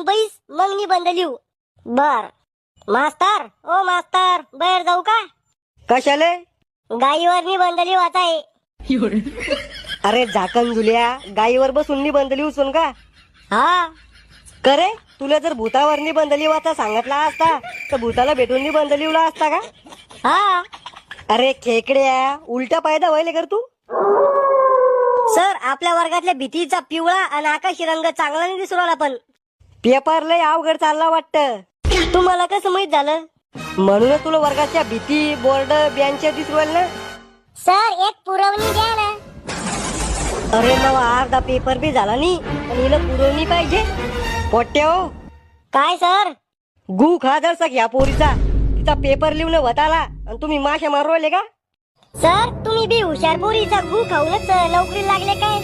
बैस मग निबंध लिहू. बर मास्तर, ओ मास्तर, बाहेर जाऊ का? कशाले? गाईवर निबंध लिहायचा आहे. अरे झाकण झुल्या, गाईवर बसून निबंध लिहून का? हा करे तुला जर भूतावर निबंध लिहायचा सांगितला असता तर भूताला भेटून निबंध लिहला असता का? हा अरे खेकड्या, उलटा पायदा व्हायले कर तू. सर, आपल्या वर्गातल्या भीतीचा पिवळा आणि आकाशी रंग चांगला नाही दिसू राहिला. पण पेपर लय अवघड चालला वाटतं. तुम्हाला कसं माहित झालं? म्हणूनच तुला वर्गाच्या भीती बोर्ड बेंच दिसू राहिले ना. सर, एक पुरवणी द्या ना. अरे मग अर्धा पेपर बी झाला नाही आणि हिला पुरवणी पाहिजे. पोट्ट्या हो, काय सर? गु खा जरसा घ्या पोरीचा. तिचा पेपर लिहून वताला आणि तुम्ही माश्या मारू राहिले का? सर, तुम्ही बी हुशार पोरीचा गु खाऊनच नोकरी लागले काय?